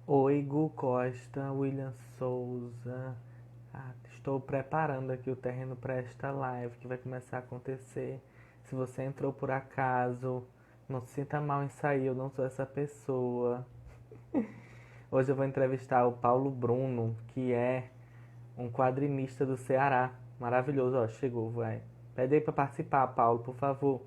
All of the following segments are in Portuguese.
Oi, Gu Costa, William Souza. Estou preparando aqui o terreno para esta live que vai começar a acontecer. Se você entrou por acaso, não se sinta mal em sair, eu não sou essa pessoa. Hoje eu vou entrevistar o Paulo Bruno, que é um quadrinista do Ceará. Maravilhoso, ó, chegou, vai. Pede aí para participar, Paulo, por favor.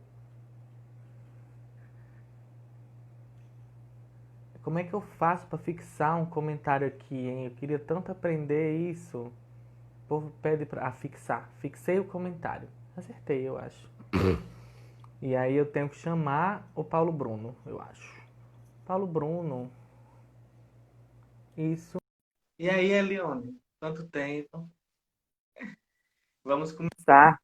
Como é que eu faço para fixar um comentário aqui, hein? Eu queria tanto aprender isso. O povo pede pra fixar. Fixei o comentário. Acertei, eu acho. E aí eu tenho que chamar o Paulo Bruno, eu acho. Paulo Bruno. Isso. E aí, Elione? Quanto tempo? Vamos começar.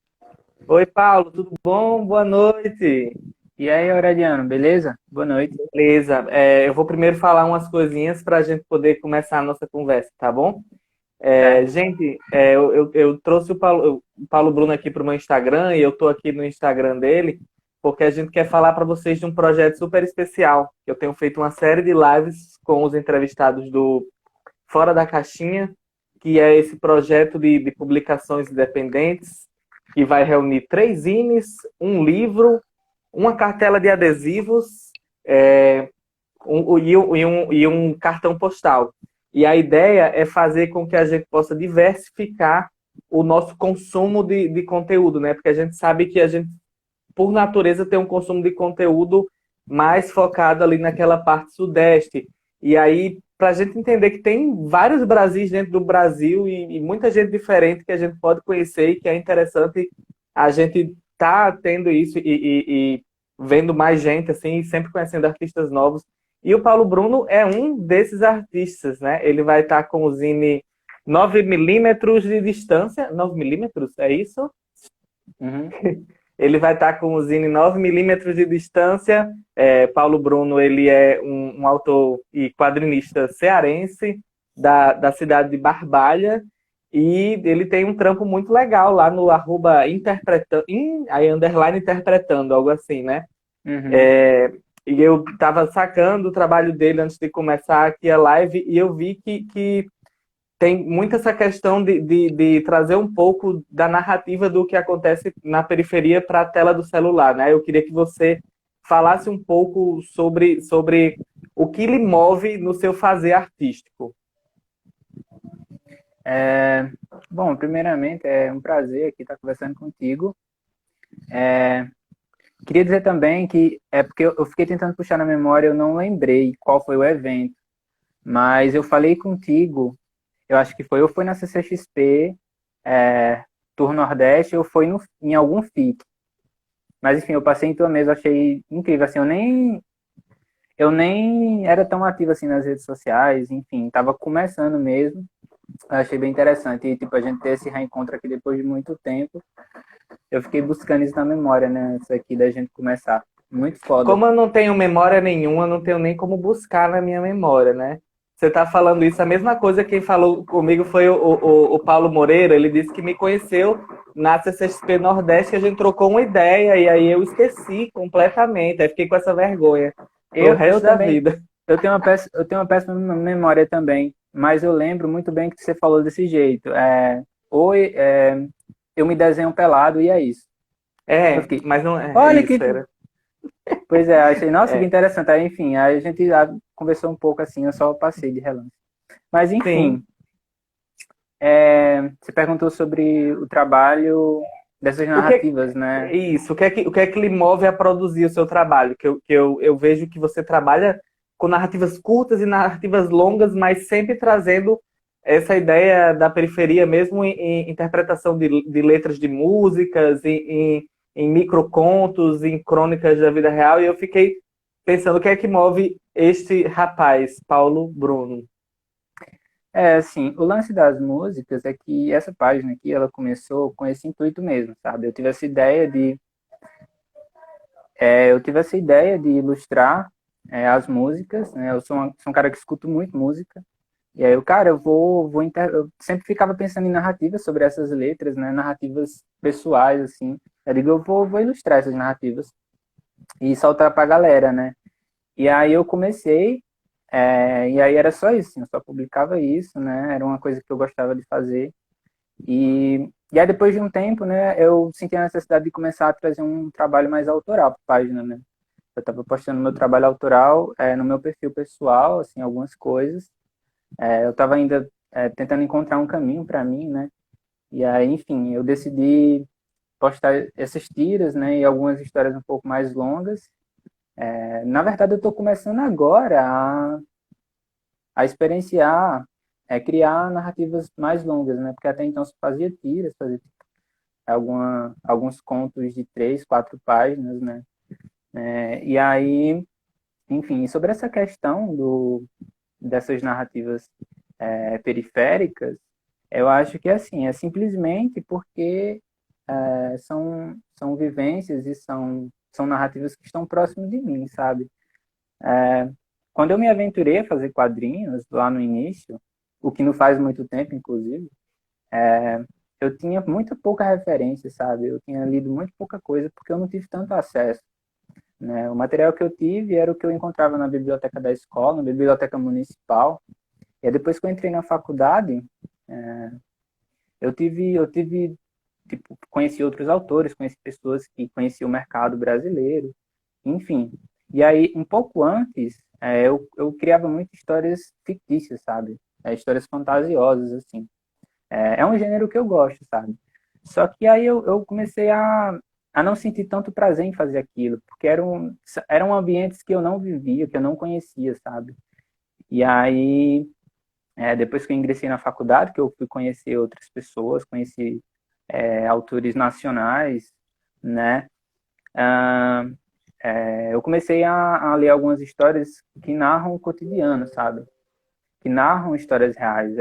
Oi, Paulo, tudo bom? Boa noite. E aí, Aureliano, beleza? Boa noite. Beleza. Eu vou primeiro falar umas coisinhas para a gente poder começar a nossa conversa, tá bom? Certo. Gente, eu trouxe o Paulo Bruno aqui para o meu Instagram e eu estou aqui no Instagram dele porque a gente quer falar para vocês de um projeto super especial. Eu tenho feito uma série de lives com os entrevistados do Fora da Caixinha, que é esse projeto de publicações independentes que vai reunir 3 zines, um livro, uma cartela de adesivos, é, e um cartão postal. E a ideia é fazer com que a gente possa diversificar o nosso consumo de conteúdo, né? Porque a gente sabe que a gente, por natureza, tem um consumo de conteúdo mais focado ali naquela parte sudeste. E aí, para a gente entender que tem vários Brasis dentro do Brasil e muita gente diferente que a gente pode conhecer e que é interessante a gente tá tendo isso e vendo mais gente, assim, sempre conhecendo artistas novos. E o Paulo Bruno é um desses artistas, né? Ele vai estar com o zine 9 milímetros de distância. 9 milímetros, é isso? Uhum. Ele vai estar com o zine 9 milímetros de distância. Paulo Bruno, ele é um autor e quadrinista cearense da cidade de Barbalha. E ele tem um trampo muito legal lá no arroba interpretando, aí underline interpretando, algo assim, né? Uhum. É, e eu estava sacando o trabalho dele antes de começar aqui a live e eu vi que tem muito essa questão de trazer um pouco da narrativa do que acontece na periferia para a tela do celular, né? Eu queria que você falasse um pouco sobre o que lhe move no seu fazer artístico. É, Bom, primeiramente, é um prazer aqui estar conversando contigo. Queria dizer também que é porque eu fiquei tentando puxar na memória, eu não lembrei qual foi o evento, mas eu falei contigo, eu acho que foi, ou foi na CCXP, Tour Nordeste, ou foi em algum FIC. Mas enfim, eu passei em tua mesa, achei incrível, assim, eu nem era tão ativo assim nas redes sociais, enfim, estava começando mesmo. Eu achei bem interessante. E, tipo, a gente ter esse reencontro aqui depois de muito tempo. Eu fiquei buscando isso na memória, né? Isso aqui da gente começar. Muito foda. Como eu não tenho memória nenhuma, eu não tenho nem como buscar na minha memória, né? Você está falando isso, a mesma coisa quem falou comigo foi o Paulo Moreira, ele disse que me conheceu na CCXP Nordeste, que a gente trocou uma ideia, e aí eu esqueci completamente, aí fiquei com essa vergonha pro Eu resto da também, vida. eu tenho uma péssima memória também. Mas eu lembro muito bem que você falou desse jeito. Oi, eu me desenho pelado e é isso. Eu fiquei, Mas não é olha que. isso, era. Pois é, achei, nossa, que É, interessante. Aí, enfim, aí a gente conversou um pouco assim, eu só passei de relance. Mas, sim. enfim, você perguntou sobre o trabalho dessas O que narrativas, né? isso? O que é que lhe move a produzir o seu trabalho? Que eu vejo que você trabalha com narrativas curtas e narrativas longas, mas sempre trazendo essa ideia da periferia, mesmo em interpretação de letras de músicas, em microcontos, em crônicas da vida real. E eu fiquei pensando o que é que move este rapaz, Paulo Bruno. Assim, o lance das músicas é que essa página aqui, ela começou com esse intuito mesmo, sabe? Eu tive essa ideia de ilustrar as músicas, né? Eu sou um cara que escuto muito música. E aí, cara, eu sempre ficava pensando em narrativas sobre essas letras, né? Narrativas pessoais, assim. Eu digo, eu vou ilustrar essas narrativas e soltar pra galera, né? E aí eu comecei. E aí era só isso, assim, eu só publicava isso, né? Era uma coisa que eu gostava de fazer. E aí depois de um tempo, né, eu senti a necessidade de começar a trazer um trabalho mais autoral para a página, né? Eu estava postando meu trabalho autoral no meu perfil pessoal, assim, algumas coisas. Eu estava ainda tentando encontrar um caminho para mim, né? E aí, enfim, eu decidi postar essas tiras, né, e algumas histórias um pouco mais longas. Na verdade, eu estou começando agora a experienciar, criar narrativas mais longas, né? Porque até então só fazia tiras, fazia alguns contos de 3, 4 páginas, né? E aí, enfim, sobre essa questão dessas narrativas periféricas, eu acho que assim, é simplesmente porque são vivências e são narrativas que estão próximas de mim, sabe? Quando eu me aventurei a fazer quadrinhos lá no início, o que não faz muito tempo, inclusive, eu tinha muito pouca referência, sabe? Eu tinha lido muito pouca coisa porque eu não tive tanto acesso, né? O material que eu tive era o que eu encontrava na biblioteca da escola, na biblioteca municipal. E aí depois que eu entrei na faculdade, eu tive tipo, conheci outros autores, conheci pessoas que conheciam o mercado brasileiro, enfim. E aí, um pouco antes, eu criava muitas histórias fictícias, sabe? Histórias fantasiosas, assim. É um gênero que eu gosto, sabe? Só que aí eu comecei a não sentir tanto prazer em fazer aquilo, porque eram ambientes que eu não vivia, que eu não conhecia, sabe? E aí, depois que eu ingressei na faculdade, que eu fui conhecer outras pessoas, conheci autores nacionais, né? Ah, eu comecei a ler algumas histórias que narram o cotidiano, sabe? Que narram histórias reais.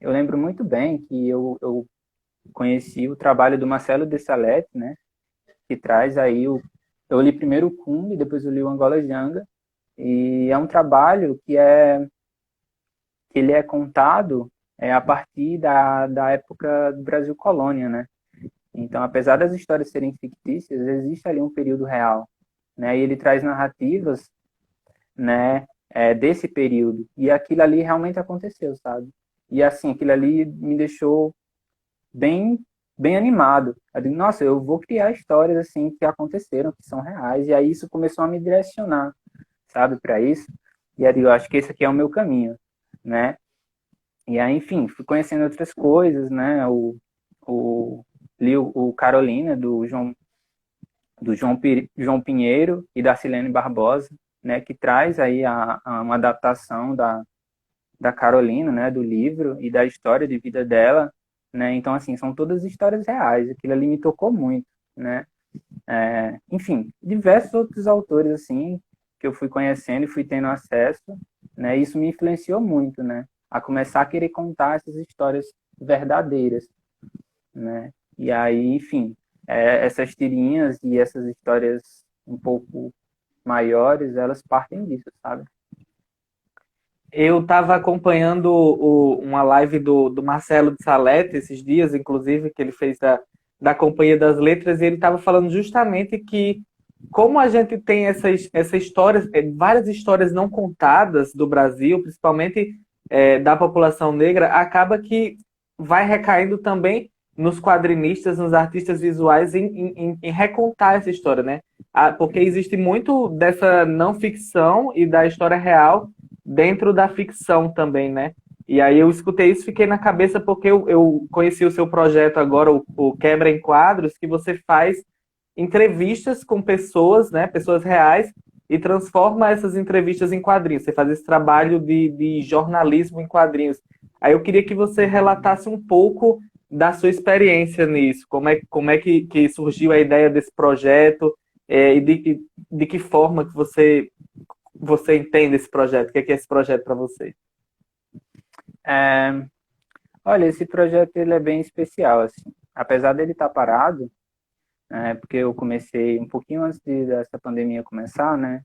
Eu lembro muito bem que eu conheci o trabalho do Marcelo de Salete, né? Que traz aí eu li primeiro o Kumbi, depois eu li o Angola Janga, e é um trabalho que ele é contado a partir da época do Brasil colônia, né? Então, apesar das histórias serem fictícias, existe ali um período real, né? E ele traz narrativas, né, desse período. E aquilo ali realmente aconteceu, sabe? E assim, aquilo ali me deixou bem bem animado. Eu digo, nossa, eu vou criar histórias assim que aconteceram, que são reais. E aí isso começou a me direcionar, sabe, para isso. E aí eu acho que esse aqui é o meu caminho, né? E aí, enfim, fui conhecendo outras coisas, né? Li o Carolina, João Pinheiro e da Silene Barbosa, né? Que traz aí uma adaptação da Carolina, né? Do livro e da história de vida dela, né? Então, assim, são todas histórias reais. Aquilo ali me tocou muito, né? Enfim, diversos outros autores, assim, que eu fui conhecendo e fui tendo acesso, né? Isso me influenciou muito, né? A começar a querer contar essas histórias verdadeiras, né? E aí, enfim, essas tirinhas e essas histórias um pouco maiores, elas partem disso, sabe? Eu estava acompanhando uma live do Marcelo de Salete esses dias, inclusive, que ele fez da Companhia das Letras, e ele estava falando justamente que como a gente tem essas histórias, várias histórias não contadas do Brasil, principalmente da população negra, acaba que vai recaindo também nos quadrinistas, nos artistas visuais, em recontar essa história, né? Porque existe muito dessa não ficção e da história real dentro da ficção também, né? E aí eu escutei isso, fiquei na cabeça porque eu conheci o seu projeto agora, o Quebra em Quadros, que você faz entrevistas com pessoas, né, pessoas reais, e transforma essas entrevistas em quadrinhos. Você faz esse trabalho de jornalismo em quadrinhos. Aí eu queria que você relatasse um pouco da sua experiência nisso, como é que surgiu a ideia desse projeto, e de que forma que você entende esse projeto, o que é esse projeto para você? É, olha, esse projeto ele é bem especial, assim. Apesar dele estar parado, porque eu comecei um pouquinho antes dessa pandemia começar, né?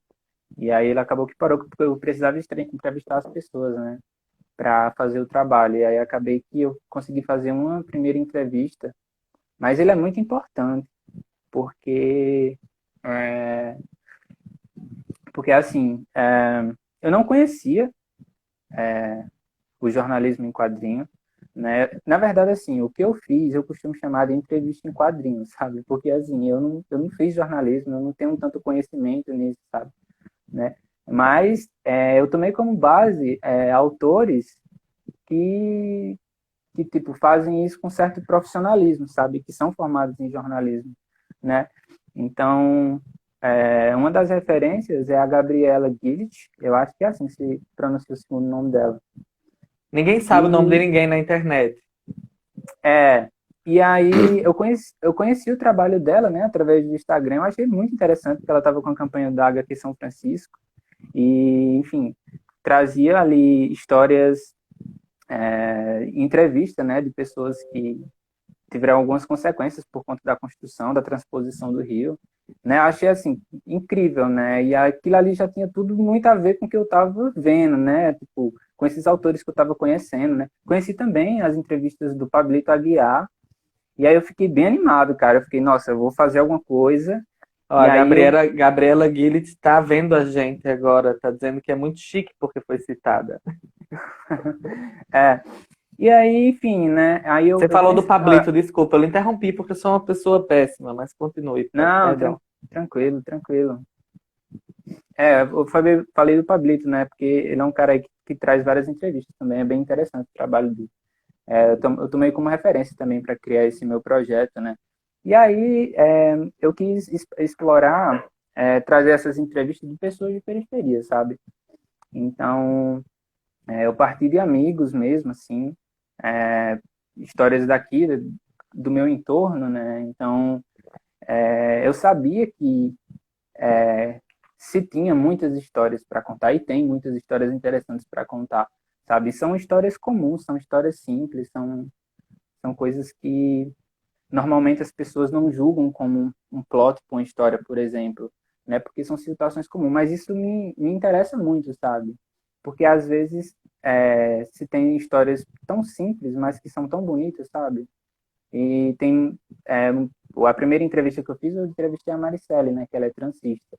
E aí ele acabou que parou porque eu precisava entrevistar as pessoas, né? Para fazer o trabalho. E aí acabei que eu consegui fazer uma primeira entrevista, mas ele é muito importante, porque, é, porque assim, eu não conhecia o jornalismo em quadrinho, né? Na verdade, assim, o que eu fiz, eu costumo chamar de entrevista em quadrinhos, sabe? Porque, assim, eu não fiz jornalismo, eu não tenho tanto conhecimento nisso, sabe? Né? Mas eu tomei como base autores que, que, tipo, fazem isso com certo profissionalismo, sabe? Que são formados em jornalismo, né? Então, uma das referências é a Gabriela Gillit, eu acho que é assim que se pronuncia o segundo nome dela. Ninguém sabe o nome de E ninguém na internet. É, e aí eu conheci o trabalho dela, né, através do Instagram. Eu achei muito interessante porque ela estava com a campanha da HQ São Francisco e, enfim, trazia ali histórias, entrevista, né, de pessoas que tiveram algumas consequências por conta da construção, da transposição do Rio, né? Eu achei assim incrível, né? E aquilo ali já tinha tudo muito a ver com o que eu estava vendo, né? Tipo, com esses autores que eu estava conhecendo, né? Conheci também as entrevistas do Pablito Aguiar, e aí eu fiquei bem animado, cara. Eu fiquei, nossa, eu vou fazer alguma coisa. Ó, E a aí eu, Gabriela Gillit está vendo a gente agora, está dizendo que é muito chique porque foi citada. é, e aí, enfim, né? Aí eu, Você eu falou do pensei, ah, Pablito, desculpa, eu lhe interrompi porque eu sou uma pessoa péssima, mas continue, não, perdão. tranquilo, tranquilo. Eu falei do Pablito, né? Porque ele é um cara aí que traz várias entrevistas também. É bem interessante o trabalho dele. Eu tomei como referência também para criar esse meu projeto, né? E aí eu quis explorar, trazer essas entrevistas de pessoas de periferia, sabe? Então, eu parti de amigos mesmo, assim, histórias daqui, do meu entorno, né? Então, eu sabia que se tinha muitas histórias para contar, e tem muitas histórias interessantes para contar, sabe? São histórias comuns, são histórias simples, são coisas que normalmente as pessoas não julgam como um plot para uma história, por exemplo, né? Porque são situações comuns, mas isso me interessa muito, sabe? Porque às vezes se tem histórias tão simples, mas que são tão bonitas, sabe? E tem a primeira entrevista que eu entrevistei a Maricele, né? Que ela é transista,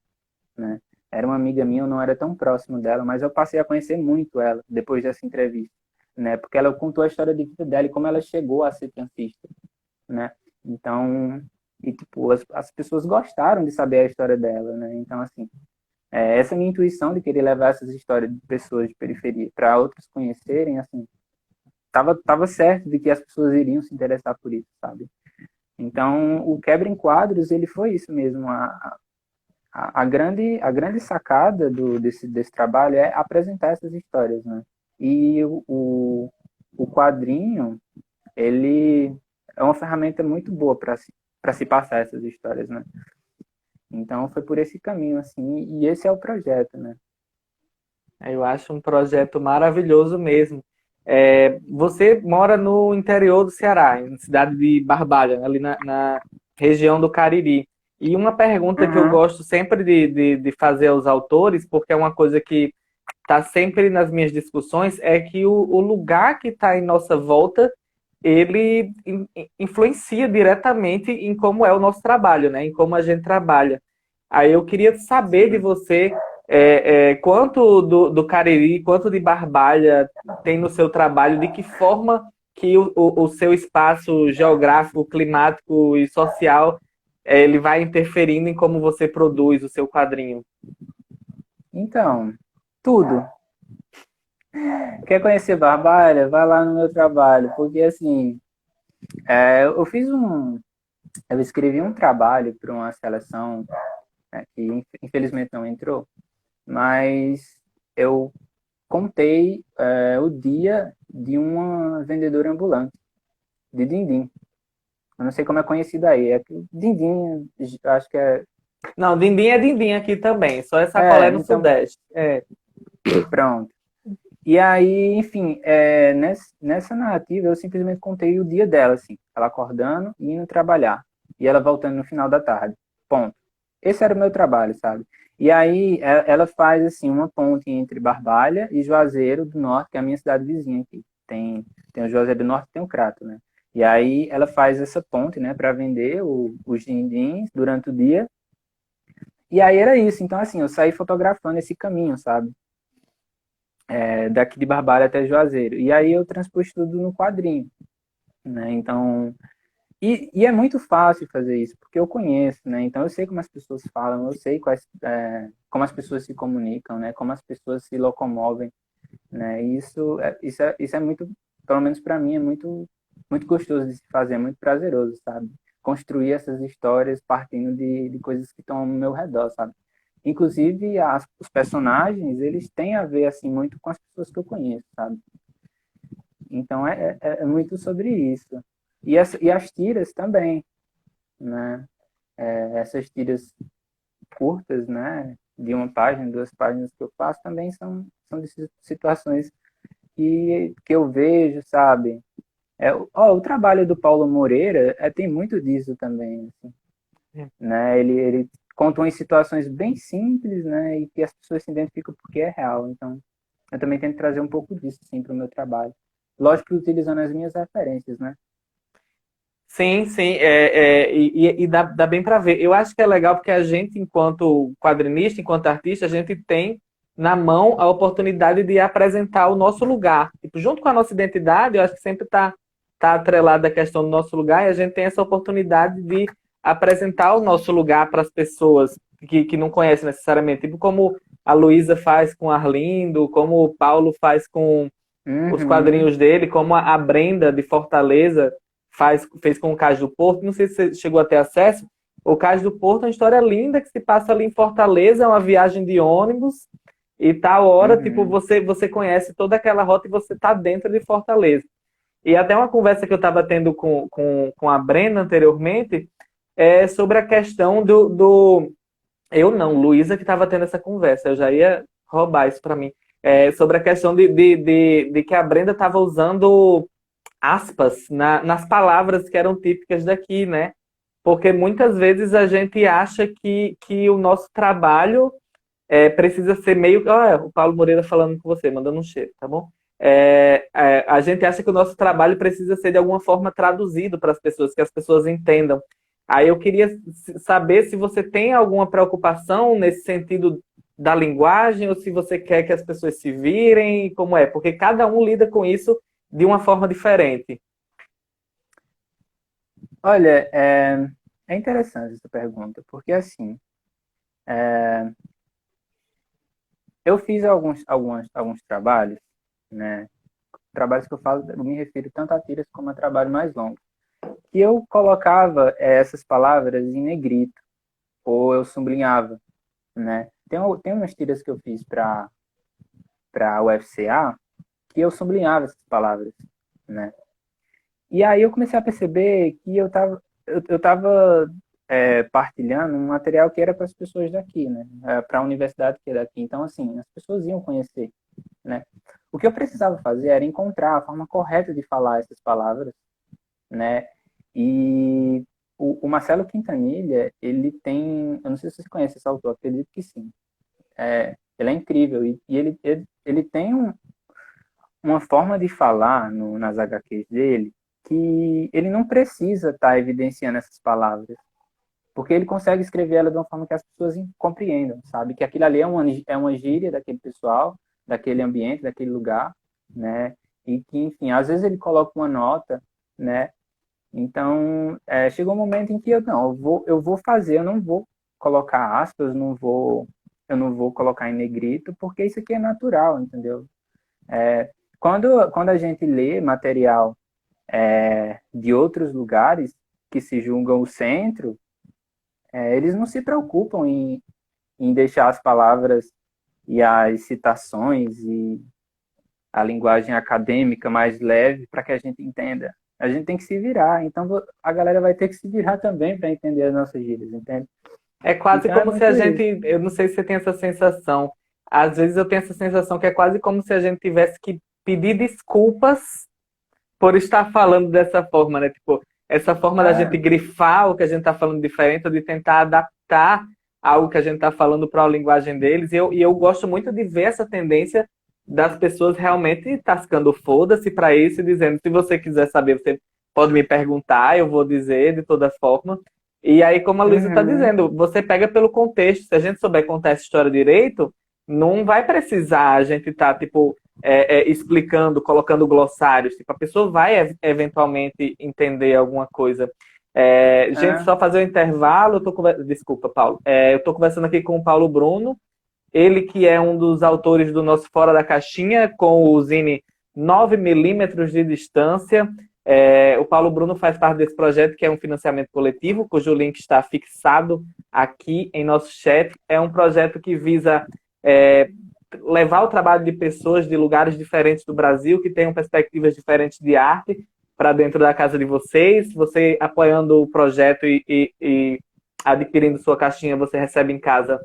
né? Era uma amiga minha, eu não era tão próximo dela, mas eu passei a conhecer muito ela depois dessa entrevista, né? Porque ela contou a história de vida dela e como ela chegou a ser transista, né? Então, e tipo, as pessoas gostaram de saber a história dela, né? Então, assim, essa minha intuição de querer levar essas histórias de pessoas de periferia para outros conhecerem, assim, tava certo de que as pessoas iriam se interessar por isso, sabe? Então, o Quebra em Quadros, ele foi isso mesmo. A grande sacada desse trabalho é apresentar essas histórias, né? E o quadrinho, ele é uma ferramenta muito boa para se passar essas histórias, né? Então foi por esse caminho, assim, e esse é o projeto, né? Eu acho um projeto maravilhoso mesmo. Você mora no interior do Ceará, na cidade de Barbalha, ali na região do Cariri. E uma pergunta que eu Uhum. gosto sempre de fazer aos autores, porque é uma coisa que está sempre nas minhas discussões, é que o lugar que está em nossa volta, ele influencia diretamente em como é o nosso trabalho, né? Em como a gente trabalha. Aí eu queria saber de Sim. você quanto do Cariri, quanto de Barbalha tem no seu trabalho, de que forma que o seu espaço geográfico, climático e social ele vai interferindo em como você produz o seu quadrinho. Então, tudo. Quer conhecer Barbalha? Vai lá no meu trabalho, porque assim, eu fiz eu escrevi um trabalho para uma seleção, né, que infelizmente não entrou, mas eu contei o dia de uma vendedora ambulante, de Dindim. Eu não sei como é conhecido aí. É que Dindim, acho que é. Não, Dindim é Dindim aqui também, só é sacolé no Então, Sudeste. pronto. E aí, enfim, nessa narrativa eu simplesmente contei o dia dela, assim. Ela acordando e indo trabalhar. E ela voltando no final da tarde. Ponto. Esse era o meu trabalho, sabe? E aí ela faz, assim, uma ponte entre Barbalha e Juazeiro do Norte, que é a minha cidade vizinha aqui. Tem o Juazeiro do Norte e tem o Crato, né? E aí ela faz essa ponte, né, para vender os dindins durante o dia. E aí era isso. Então, assim, eu saí fotografando esse caminho, sabe? daqui de Barbalha até Juazeiro. E aí eu transpus tudo no quadrinho, né? Então, e é muito fácil fazer isso, porque eu conheço, né? Então eu sei como as pessoas falam, eu sei como as pessoas se comunicam, né? Como as pessoas se locomovem, né? E isso é muito, pelo menos para mim, é muito, muito gostoso de se fazer, é muito prazeroso, sabe? Construir essas histórias partindo de coisas que estão ao meu redor, sabe? Inclusive, os personagens, eles têm a ver, assim, muito com as pessoas que eu conheço, sabe? Então, é muito sobre isso. E as tiras também, né? Essas tiras curtas, né? De uma página, 2 páginas que eu faço, também são de situações que eu vejo, sabe? O trabalho do Paulo Moreira tem muito disso também, assim, né? Ele conta em situações bem simples, né? E que as pessoas se identificam porque é real. Então, eu também tento trazer um pouco disso, sim, para o meu trabalho. Lógico que utilizando as minhas referências, né? Sim, sim, e dá bem para ver. Eu acho que é legal porque a gente, enquanto quadrinista, enquanto artista, a gente tem na mão a oportunidade de apresentar o nosso lugar. Tipo, junto com a nossa identidade, eu acho que sempre tá atrelada a questão do nosso lugar, e a gente tem essa oportunidade de apresentar o nosso lugar para as pessoas que não conhecem necessariamente. Tipo, como a Luísa faz com Arlindo, como o Paulo faz com os Uhum, quadrinhos dele, como a Brenda de Fortaleza fez com o Cais do Porto. Não sei se você chegou a ter acesso. O Cais do Porto é uma história linda que se passa ali em Fortaleza, é uma viagem de ônibus, e tal hora, tipo, uhum, você conhece toda aquela rota e você tá dentro de Fortaleza. E até uma conversa que eu estava tendo com a Brenda anteriormente é sobre a questão eu não, Luísa que estava tendo essa conversa, eu já ia roubar isso para mim. Sobre a questão de que a Brenda estava usando aspas nas palavras que eram típicas daqui, né? Porque muitas vezes a gente acha que o nosso trabalho precisa ser meio. Olha, o Paulo Moreira falando com você, mandando um cheiro, tá bom? A gente acha que o nosso trabalho precisa ser de alguma forma traduzido para as pessoas, que as pessoas entendam. Aí eu queria saber se você tem alguma preocupação nesse sentido da linguagem, ou se você quer que as pessoas se virem, como é, porque cada um lida com isso de uma forma diferente. Olha, é interessante essa pergunta, porque assim, eu fiz alguns trabalhos, né? Trabalhos que eu falo, eu me refiro tanto a tiras como a trabalho mais longo. E eu colocava essas palavras em negrito, ou eu sublinhava, né? Tem umas tiras que eu fiz para a UFCA que eu sublinhava essas palavras, né? E aí eu comecei a perceber que eu tava partilhando um material que era para as pessoas daqui, né? Para a universidade que é daqui. Então, assim, as pessoas iam conhecer, né? O que eu precisava fazer era encontrar a forma correta de falar essas palavras, né? E o Marcelo Quintanilha, ele tem, eu não sei se você conhece esse autor, acredito que sim. Ele é incrível e ele tem uma forma de falar nas HQs dele que ele não precisa estar evidenciando essas palavras, porque ele consegue escrever ela de uma forma que as pessoas compreendam, sabe? Que aquilo ali é uma gíria daquele pessoal, daquele ambiente, daquele lugar, né? E que, enfim, às vezes ele coloca uma nota, né? Então, chegou um momento em que eu vou fazer, eu não vou colocar aspas, eu não vou colocar em negrito, porque isso aqui é natural, entendeu? Quando a gente lê material de outros lugares que se julgam o centro, eles não se preocupam em deixar as palavras e as citações e a linguagem acadêmica mais leve para que a gente entenda. A gente tem que se virar, então a galera vai ter que se virar também para entender as nossas gírias, entende? É quase Então é como se a muito isso. gente, eu não sei se você tem essa sensação. Às vezes eu tenho essa sensação que é quase como se a gente tivesse que pedir desculpas por estar falando dessa forma, né? Tipo, essa forma da gente É, grifar o que a gente está falando diferente, ou de tentar adaptar algo que a gente está falando para a linguagem deles. E eu gosto muito de ver essa tendência das pessoas realmente tascando foda-se para isso e dizendo: se você quiser saber, você pode me perguntar, eu vou dizer de toda forma. E aí, como a Luísa está uhum, dizendo, você pega pelo contexto. Se a gente souber contar essa história direito, não vai precisar a gente estar, tipo, explicando, colocando glossários. Tipo, a pessoa vai eventualmente entender alguma coisa. Gente, Ah, só fazer o intervalo. Desculpa, Paulo. Eu estou conversando aqui com o Paulo Bruno, ele que é um dos autores do nosso Fora da Caixinha, com o Zine 9 milímetros de distância. O Paulo Bruno faz parte desse projeto, que é um financiamento coletivo, cujo link está fixado aqui em nosso chat. É um projeto que visa é, levar o trabalho de pessoas de lugares diferentes do Brasil, que tenham perspectivas diferentes de arte, para dentro da casa de vocês. Você apoiando o projeto e adquirindo sua caixinha, você recebe em casa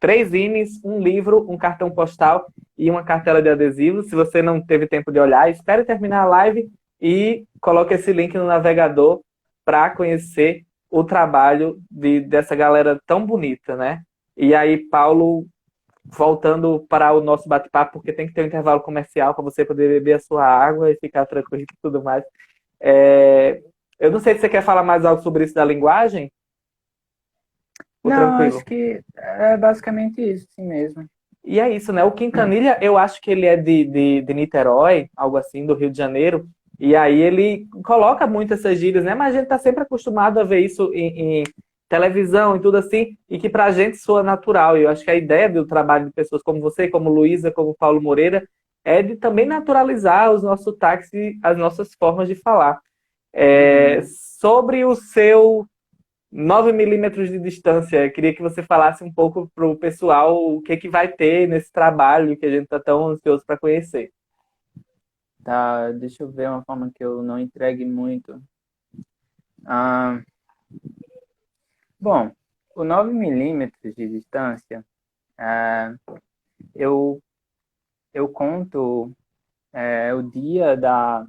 3 zines, um livro, um cartão postal e uma cartela de adesivos. Se você não teve tempo de olhar, espere terminar a live e coloque esse link no navegador para conhecer o trabalho dessa galera tão bonita, né? E aí, Paulo, voltando para o nosso bate-papo, porque tem que ter um intervalo comercial para você poder beber a sua água e ficar tranquilo e tudo mais. É, Eu não sei se você quer falar mais algo sobre isso da linguagem, ou não, tranquilo? acho que é basicamente isso, sim mesmo. E é isso, né? O Quintanilha, eu acho que ele é de Niterói, algo assim, do Rio de Janeiro. E aí ele coloca muito essas gírias, né? Mas a gente tá sempre acostumado a ver isso em televisão e tudo assim, e que pra gente soa natural. E eu acho que a ideia do trabalho de pessoas como você, como Luísa, como Paulo Moreira, é de também naturalizar os nossos sotaques e as nossas formas de falar. Uhum. Sobre o seu 9 milímetros de distância. Eu queria que você falasse um pouco para o pessoal o que, que vai ter nesse trabalho que a gente está tão ansioso para conhecer. Tá, deixa eu ver uma forma que eu não entregue muito. Ah, bom, o 9 milímetros de distância, ah, eu, eu conto o dia da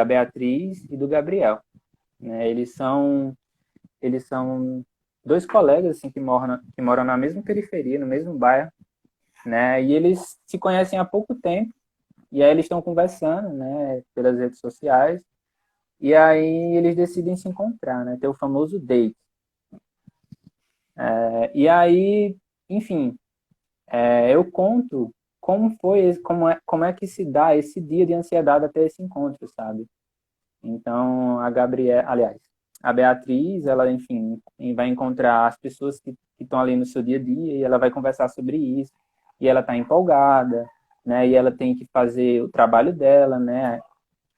Beatriz e do Gabriel, né? Eles são dois colegas assim que moram na mesma periferia, no mesmo bairro, né? E eles se conhecem há pouco tempo e aí eles estão conversando, né, pelas redes sociais e aí eles decidem se encontrar, né? Ter o famoso date. E aí, enfim, eu conto como é que se dá esse dia de ansiedade até esse encontro, sabe? Então, a Gabriela, aliás, a Beatriz, ela, enfim, vai encontrar as pessoas que estão ali no seu dia a dia e ela vai conversar sobre isso. E ela está empolgada, né? E ela tem que fazer o trabalho dela, né?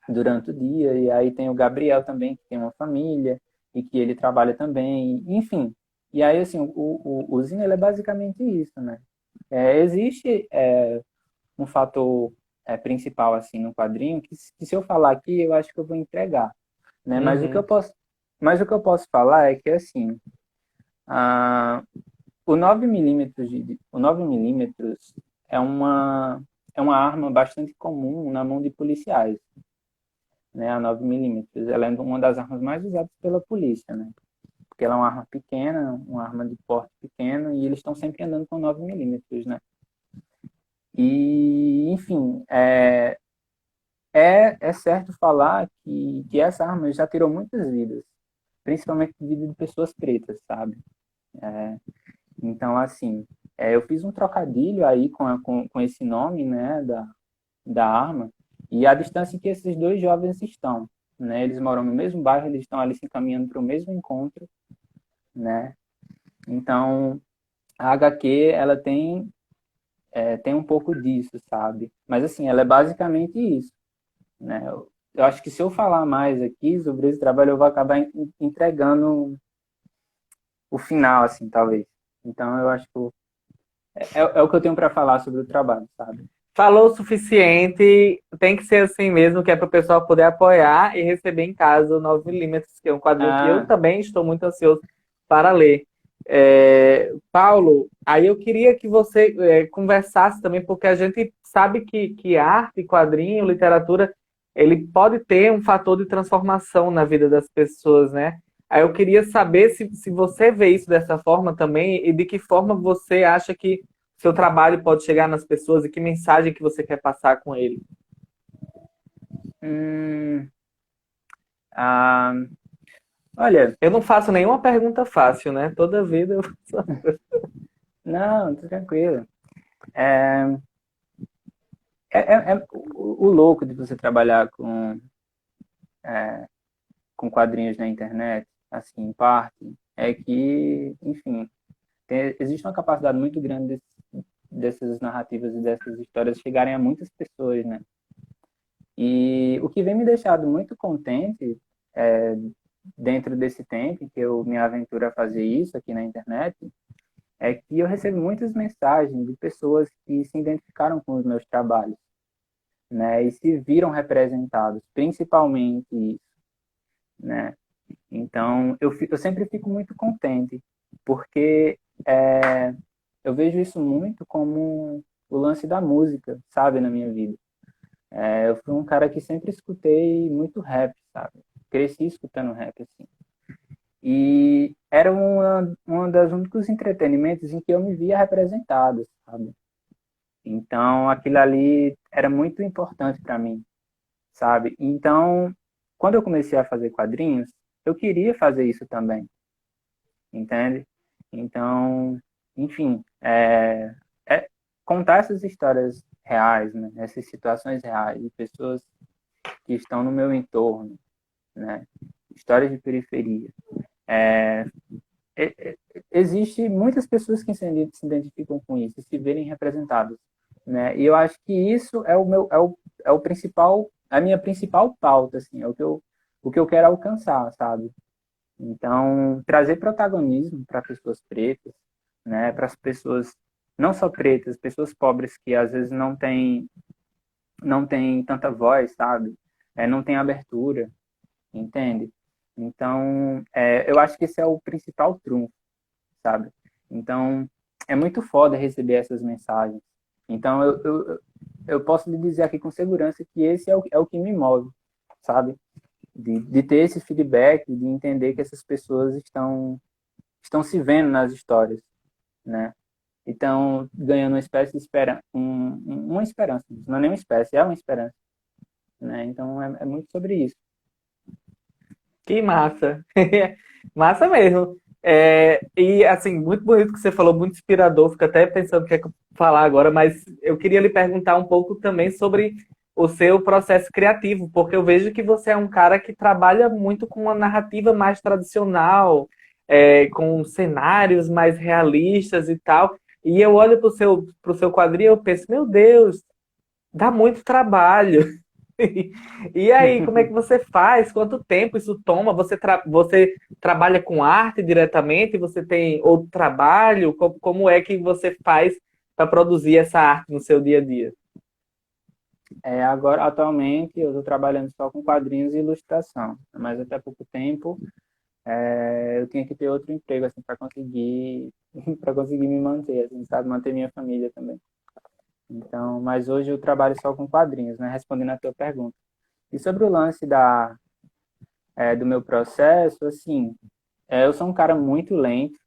Durante o dia. E aí tem o Gabriel também, que tem uma família e que ele trabalha também. Enfim. E aí, assim, o Zinho, ele é basicamente isso, né? Existe um fator principal, assim, no quadrinho que se eu falar aqui, eu acho que eu vou entregar, né? Uhum. Mas o que eu posso falar é que, assim, ah, o 9 milímetros é uma arma bastante comum na mão de policiais, né? A 9 milímetros, ela é uma das armas mais usadas pela polícia, né? Porque ela é uma arma pequena, uma arma de porte pequeno, e eles estão sempre andando com 9 milímetros, né? E, enfim, é certo falar que essa arma já tirou muitas vidas, principalmente vida de pessoas pretas, sabe? É, então, assim, eu fiz um trocadilho aí com esse nome, né, da arma, e a distância em que esses dois jovens estão, né? Eles moram no mesmo bairro, eles estão ali se encaminhando para o mesmo encontro, né? Então, a HQ, ela tem um pouco disso, sabe? Mas, assim, ela é basicamente isso, né? Eu acho que se eu falar mais aqui sobre esse trabalho, eu vou acabar entregando o final, assim, talvez. Então, eu acho que é o que eu tenho para falar sobre o trabalho, sabe? Falou o suficiente, tem que ser assim mesmo, que é para o pessoal poder apoiar e receber em casa o 9 milímetros, que é um quadrinho que eu Ah, também estou muito ansioso para ler. Paulo, aí eu queria que você conversasse também, porque a gente sabe que arte, quadrinho, literatura, ele pode ter um fator de transformação na vida das pessoas, né? Aí eu queria saber se você vê isso dessa forma também e de que forma você acha que seu trabalho pode chegar nas pessoas e que mensagem que você quer passar com ele. hum, ah, olha, Eu não faço nenhuma pergunta fácil, né? Toda vida eu faço. não, tô tranquilo. É, o louco de você trabalhar com quadrinhos na internet, assim, em parte, é que, enfim, existe uma capacidade muito grande dessas narrativas e dessas histórias chegarem a muitas pessoas, né? E o que vem me deixado muito contente é, dentro desse tempo que eu me aventuro a fazer isso aqui na internet, é que eu recebo muitas mensagens de pessoas que se identificaram com os meus trabalhos, né? E se viram representados, principalmente isso, né? Então, eu sempre fico muito contente, porque é, eu vejo isso muito como o lance da música, sabe, na minha vida. Eu fui um cara que sempre escutei muito rap, sabe? Cresci escutando rap, assim. E era uma das únicos entretenimentos em que eu me via representado, sabe? Então, aquilo ali era muito importante para mim, sabe? Então, quando eu comecei a fazer quadrinhos, eu queria fazer isso também, entende? Então, enfim, é contar essas histórias reais, né? Essas situações reais de pessoas que estão no meu entorno, né? Histórias de periferia. É, Existe muitas pessoas que se identificam com isso, se verem representadas, né? E eu acho que isso é o principal, a minha principal pauta, assim, é o que eu quero alcançar, sabe? Então, trazer protagonismo para pessoas pretas, né? Para as pessoas não só pretas, pessoas pobres que às vezes não tem tanta voz, sabe? Não tem abertura, entende? Então, eu acho que esse é o principal trunfo, sabe? Então, é muito foda receber essas mensagens. Então, eu posso lhe dizer aqui com segurança que esse é o que me move, sabe? De ter esse feedback, de entender que essas pessoas estão se vendo nas histórias, né? Então, ganhando uma espécie de uma esperança. Não é nem uma espécie, é uma esperança, né? Então, é muito sobre isso. Que massa. Massa mesmo. E assim, muito bonito que você falou, muito inspirador. Fico até pensando o que é que eu vou falar agora, mas eu queria lhe perguntar um pouco também sobre o seu processo criativo, porque eu vejo que você é um cara que trabalha muito com uma narrativa mais tradicional, com cenários mais realistas e tal. E eu olho pro seu quadrinho e eu penso, meu Deus, dá muito trabalho. E aí, como é que você faz? Quanto tempo isso toma? Você trabalha com arte diretamente? Você tem outro trabalho? Como é que você faz para produzir essa arte no seu dia a dia? Agora, atualmente, eu estou trabalhando só com quadrinhos e ilustração, mas até pouco tempo eu tinha que ter outro emprego assim para conseguir para conseguir me manter, assim, sabe, manter minha família também. Então, mas hoje eu trabalho só com quadrinhos, né, respondendo a tua pergunta. E sobre o lance do meu processo, assim, eu sou um cara muito lento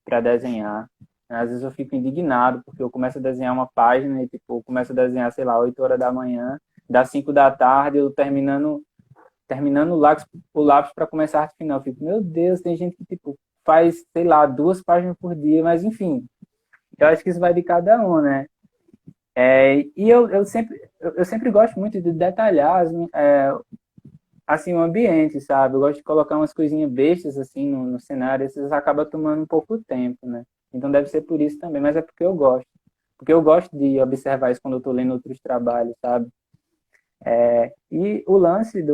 para desenhar. Às vezes eu fico indignado porque eu começo a desenhar uma página e tipo, eu começo a desenhar, sei lá, 8 horas da manhã, das 5 da tarde, eu terminando o lápis para começar a arte final. Eu fico, meu Deus, tem gente que tipo faz, sei lá, 2 páginas por dia, mas enfim, eu acho que isso vai de cada um, né? E eu sempre gosto muito de detalhar assim, o ambiente, sabe? Eu gosto de colocar umas coisinhas bestas assim no cenário, esses acaba tomando um pouco tempo, né? Então deve ser por isso também, mas é porque eu gosto. Porque eu gosto de observar isso quando eu estou lendo outros trabalhos, sabe? E o lance de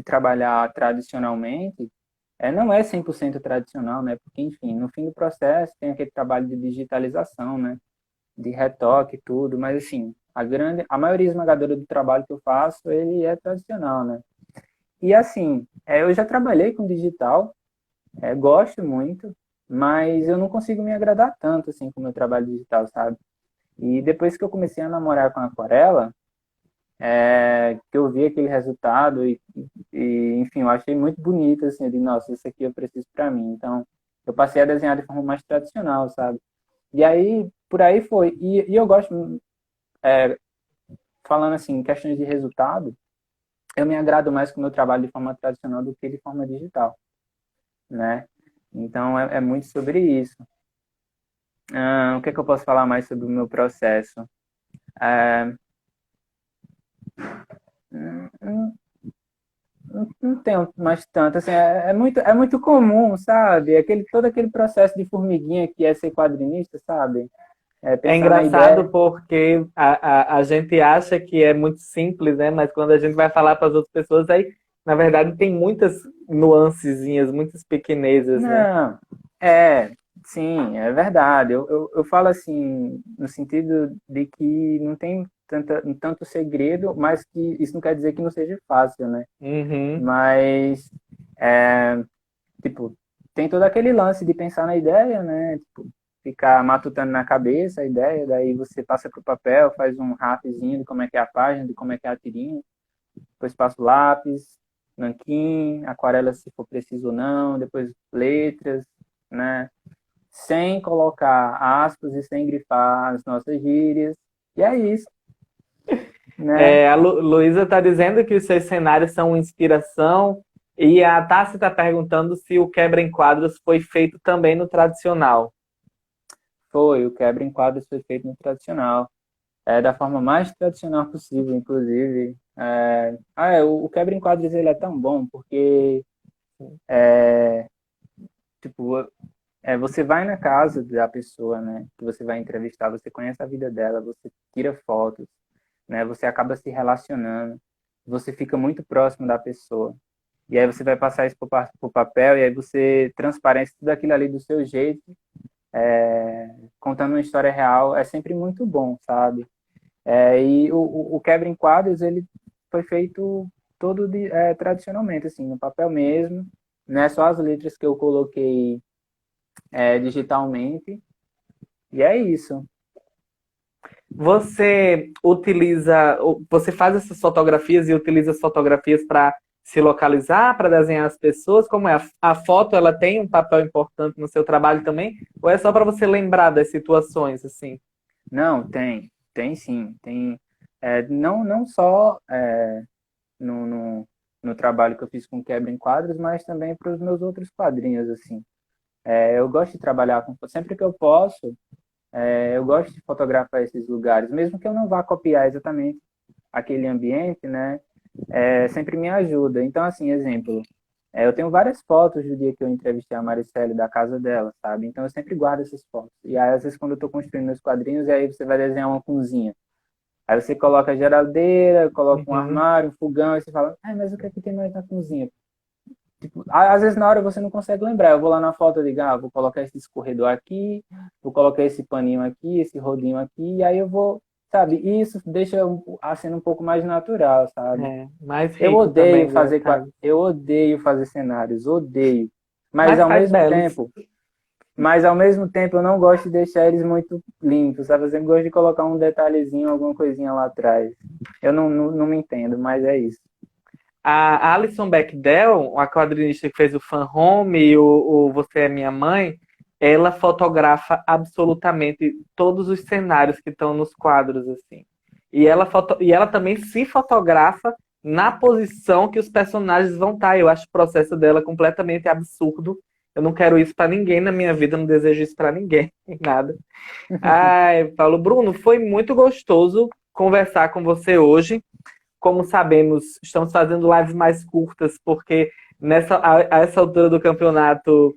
trabalhar tradicionalmente não é 100% tradicional, né? Porque, enfim, no fim do processo tem aquele trabalho de digitalização, né? De retoque e tudo, mas, assim, a maioria esmagadora do trabalho que eu faço, ele é tradicional, né? E, assim, eu já trabalhei com digital, gosto muito, mas eu não consigo me agradar tanto, assim, com o meu trabalho digital, sabe? E depois que eu comecei a namorar com a aquarela, que eu vi aquele resultado enfim, eu achei muito bonito, assim, eu disse, nossa, isso aqui eu preciso para mim. Então, eu passei a desenhar de forma mais tradicional, sabe? E aí, por aí foi. E eu gosto, falando assim, em questões de resultado, eu me agrado mais com o meu trabalho de forma tradicional do que de forma digital, né? Então, é muito sobre isso. O que é que eu posso falar mais sobre o meu processo? É, não, não tenho mais tanto, assim, é muito comum, sabe? Todo aquele processo de formiguinha que é ser quadrinista, sabe? É É pensar na engraçado ideia. porque a gente acha que é muito simples, né? Mas quando a gente vai falar para as outras pessoas, aí, na verdade, tem muitas nuancezinhas, muitas pequenezas, né? Não, sim, é verdade. Eu falo assim, no sentido de que não tem tanto segredo, mas que isso não quer dizer que não seja fácil, né? Uhum. Mas, é, tipo, tem todo aquele lance de pensar na ideia, né? Tipo, ficar matutando na cabeça a ideia, daí você passa pro papel, faz um rapzinho de como é que é a página, de como é que é a tirinha, depois passa o lápis, nanquim, aquarela se for preciso ou não, depois letras, né? Sem colocar aspas e sem grifar as nossas gírias. E é isso, né? É, a Luísa está dizendo que os seus cenários são uma inspiração, e a Tassi está perguntando se o quebra em quadros foi feito também no tradicional. Foi, o quebra em quadros foi feito no tradicional. Da forma mais tradicional possível, inclusive. O quebra em quadros ele é tão bom porque tipo, você vai na casa da pessoa, né, que você vai entrevistar, você conhece a vida dela, você tira fotos, né, você acaba se relacionando, você fica muito próximo da pessoa. E aí você vai passar isso pro papel e aí você transparece tudo aquilo ali do seu jeito, contando uma história real, é sempre muito bom, sabe? E o quebra em quadros, ele foi feito todo tradicionalmente, assim, no papel mesmo, né? Só as letras que eu coloquei digitalmente, e é isso. Você faz essas fotografias e utiliza as fotografias para se localizar, para desenhar as pessoas? Como é? A foto, ela tem um papel importante no seu trabalho também? Ou é só para você lembrar das situações, assim? Não, tem sim, tem. Não só no, no, no trabalho que eu fiz com quebra em quadros, mas também para os meus outros quadrinhos, assim. Eu gosto de trabalhar com, sempre que eu posso, eu gosto de fotografar esses lugares, mesmo que eu não vá copiar exatamente aquele ambiente, né? Sempre me ajuda. Então, assim, exemplo, eu tenho várias fotos do dia que eu entrevistei a Maricele da casa dela, sabe? Então eu sempre guardo essas fotos. E aí, às vezes, quando eu estou construindo meus quadrinhos, e aí você vai desenhar uma cozinha. Aí você coloca a geladeira, coloca um Uhum. armário, um fogão, e você fala, mas o que é que tem mais na cozinha? Tipo, às vezes na hora você não consegue lembrar. Eu vou lá na foto e digo, vou colocar esse escorredor aqui, vou colocar esse paninho aqui, esse rodinho aqui, e aí eu vou, sabe? E isso deixa a cena um pouco mais natural, sabe? É, mais rico também, né, no caso. Eu odeio fazer cenários, odeio. Mas Mas ao faz mesmo belos. tempo, mas ao mesmo tempo eu não gosto de deixar eles muito limpos, sabe? Eu sempre gosto de colocar um detalhezinho, alguma coisinha lá atrás. Eu não me entendo, mas é isso. A Alison Bechdel, a quadrinista que fez o Fan Home e o Você é Minha Mãe, ela fotografa absolutamente todos os cenários que estão nos quadros, assim. E ela também se fotografa na posição que os personagens vão estar. Eu acho o processo dela completamente absurdo. Eu não quero isso para ninguém na minha vida, não desejo isso para ninguém, nada. Ai, Paulo Bruno, foi muito gostoso conversar com você hoje. Como sabemos, estamos fazendo lives mais curtas, porque a essa altura do campeonato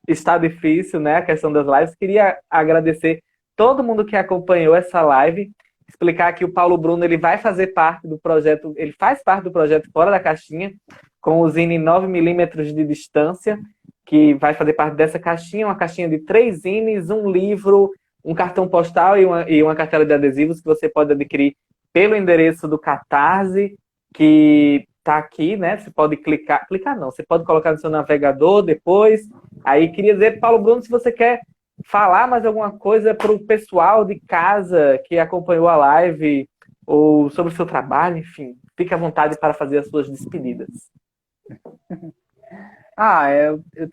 está difícil, né? A questão das lives. Queria agradecer todo mundo que acompanhou essa live. Explicar que o Paulo Bruno ele vai fazer parte do projeto, ele faz parte do projeto Fora da Caixinha, com o Zine 9 milímetros de distância, que vai fazer parte dessa caixinha, uma caixinha de 3 zines, um livro, um cartão postal e uma cartela de adesivos que você pode adquirir pelo endereço do Catarse, que está aqui, né? Você pode clicar não, você pode colocar no seu navegador depois. Aí queria dizer, Paulo Bruno, se você quer falar mais alguma coisa para o pessoal de casa que acompanhou a live ou sobre o seu trabalho, enfim, fique à vontade para fazer as suas despedidas.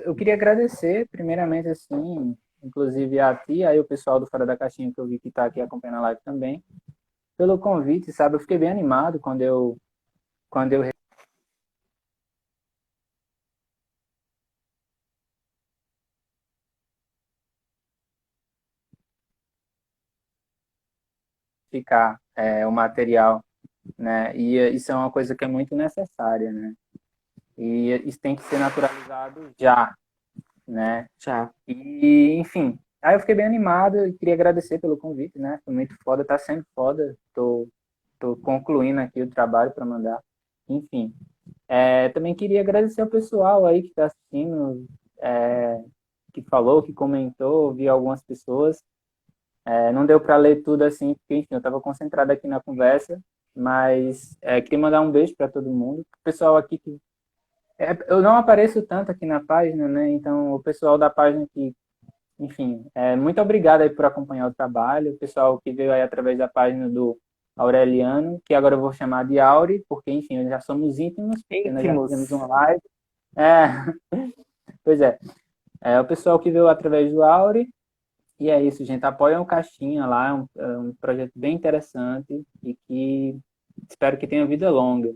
Eu queria agradecer, primeiramente, assim, inclusive a ti, aí o pessoal do Fora da Caixinha que eu vi que está aqui acompanhando a live também, pelo convite, sabe? Eu fiquei bem animado quando eu diversificar o material, né? E isso é uma coisa que é muito necessária, né? E isso tem que ser naturalizado já, né? Já. E, enfim, aí eu fiquei bem animado e queria agradecer pelo convite, né? Foi muito foda, tá sendo foda. Tô concluindo aqui o trabalho para mandar. Enfim, também queria agradecer ao pessoal aí que está assistindo, que falou, que comentou, vi algumas pessoas. Não deu para ler tudo assim, porque, enfim, eu estava concentrado aqui na conversa, mas queria mandar um beijo para todo mundo. O pessoal aqui que. Eu não apareço tanto aqui na página, né? Então, o pessoal da página que, enfim, muito obrigado aí por acompanhar o trabalho. O pessoal que veio aí através da página do Aureliano, que agora eu vou chamar de Auri, porque, enfim, nós já somos íntimos, porque nós já fizemos Íntimos. uma live. É, pois é. O pessoal que veio através do Auri. E é isso, gente. Apoiem o Caixinha lá, é um projeto bem interessante e que espero que tenha vida longa.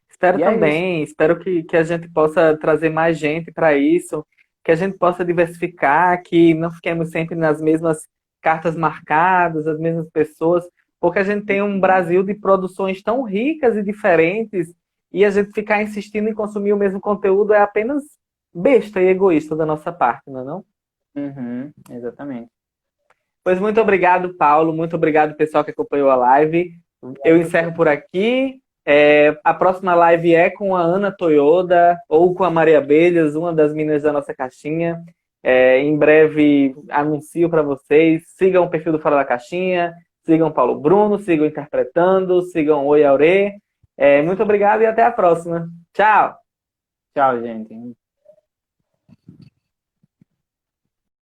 Espero E é isso. também, espero que a gente possa trazer mais gente para isso, que a gente possa diversificar, que não fiquemos sempre nas mesmas cartas marcadas, as mesmas pessoas, porque a gente tem um Brasil de produções tão ricas e diferentes, e a gente ficar insistindo em consumir o mesmo conteúdo é apenas besta e egoísta da nossa parte, não é não? Uhum, exatamente. Pois muito obrigado, Paulo. Muito obrigado, pessoal que acompanhou a live. Eu encerro por aqui. A próxima live é com a Ana Toyoda ou com a Maria Abelhas, uma das meninas da nossa caixinha. Em breve anuncio para vocês. Sigam o perfil do Fora da Caixinha, sigam Paulo Bruno, sigam Interpretando, sigam Oi Aurê. Muito obrigado e até a próxima. Tchau! Tchau, gente.